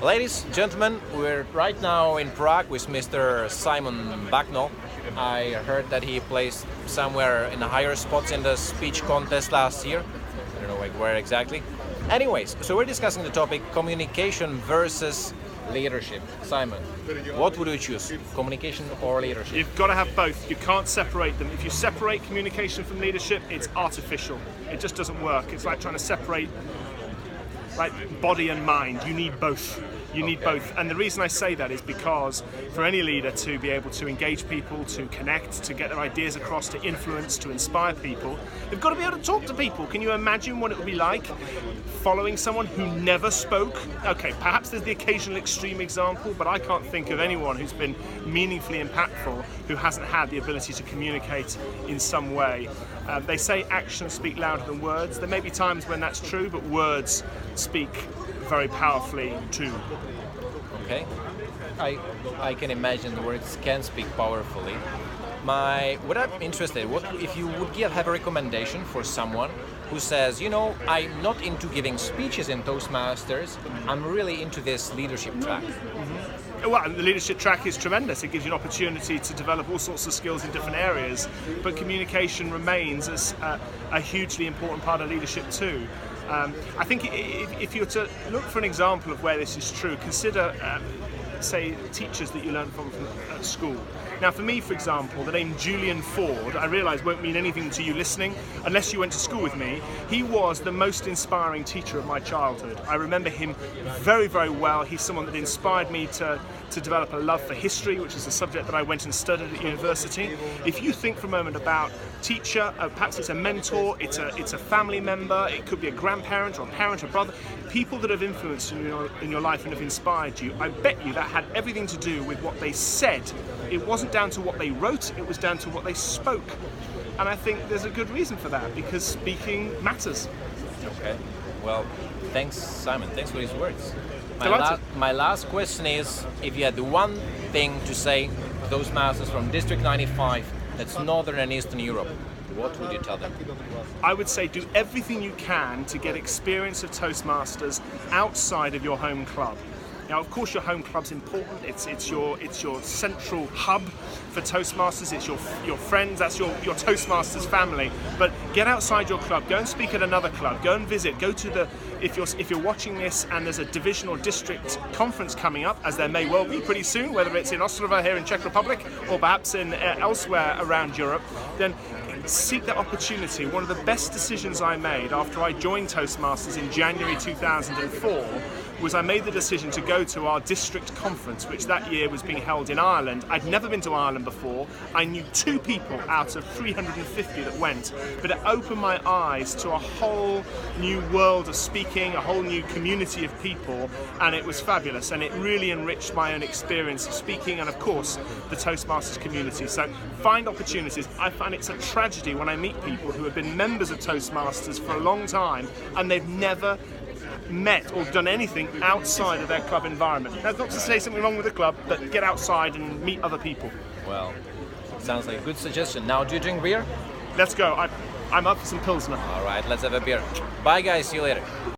Ladies, gentlemen, we're right now in Prague with Mr. Simon Bucknall. I heard that he placed somewhere in the higher spots in the speech contest last year. I don't know where exactly. Anyways, so we're discussing the topic communication versus leadership. Simon, what would you choose? Communication or leadership? You've got to have both. You can't separate them. If you separate communication from leadership, it's artificial. It just doesn't work. It's like trying to separate body and mind. You need both. You need both. And the reason I say that is because for any leader to be able to engage people, to connect, to get their ideas across, to influence, to inspire people, they've got to be able to talk to people. Can you imagine what it would be like following someone who never spoke? Okay, perhaps there's the occasional extreme example, but I can't think of anyone who's been meaningfully impactful who hasn't had the ability to communicate in some way. They say actions speak louder than words. There may be times when that's true, but words speak very powerfully too. Okay, I can imagine the words can speak powerfully. What I'm interested, what if you would have a recommendation for someone who says, you know, I'm not into giving speeches in Toastmasters, I'm really into this leadership track. Well, the leadership track is tremendous. It gives you an opportunity to develop all sorts of skills in different areas, but communication remains as a hugely important part of leadership too. I think if you were to look for an example of where this is true, consider, say, teachers that you learn from at school. Now, for me, for example, the name Julian Ford, I realise won't mean anything to you listening unless you went to school with me. He was the most inspiring teacher of my childhood. I remember him very, very well. He's someone that inspired me to develop a love for history, which is a subject that I went and studied at university. If you think for a moment about teacher, perhaps it's a mentor, it's a family member, it could be a grandparent or a parent or brother, people that have influenced you in your life and have inspired you, I bet you that had everything to do with what they said. It wasn't down to what they wrote, it was down to what they spoke. And I think there's a good reason for that, because speaking matters. Okay, well, thanks Simon, thanks for these words. My last question is, if you had one thing to say to those masters from District 95, that's Northern and Eastern Europe, what would you tell them? I would say do everything you can to get experience of Toastmasters outside of your home club. Now, of course, your home club's important. It's your central hub for Toastmasters. It's your friends. That's your Toastmasters family. But get outside your club. Go and speak at another club. Go and visit. Go to the if you're watching this and there's a division or district conference coming up, as there may well be pretty soon, whether it's in Ostrava here in Czech Republic or perhaps in elsewhere around Europe, then seek that opportunity. One of the best decisions I made after I joined Toastmasters in January 2004 was I made the decision to go to our district conference, which that year was being held in Ireland. I'd never been to Ireland before. I knew 2 people out of 350 that went, but it opened my eyes to a whole new world of speaking, a whole new community of people, and it was fabulous, and it really enriched my own experience of speaking and, of course, the Toastmasters community. So find opportunities. I find it's a tragedy when I meet people who have been members of Toastmasters for a long time and they've never met or done anything outside of their club environment. That's not to say something wrong with the club, but get outside and meet other people. Well, sounds like a good suggestion. Now, do you drink beer? Let's go. I'm up for some Pilsner. All right, let's have a beer. Bye, guys. See you later.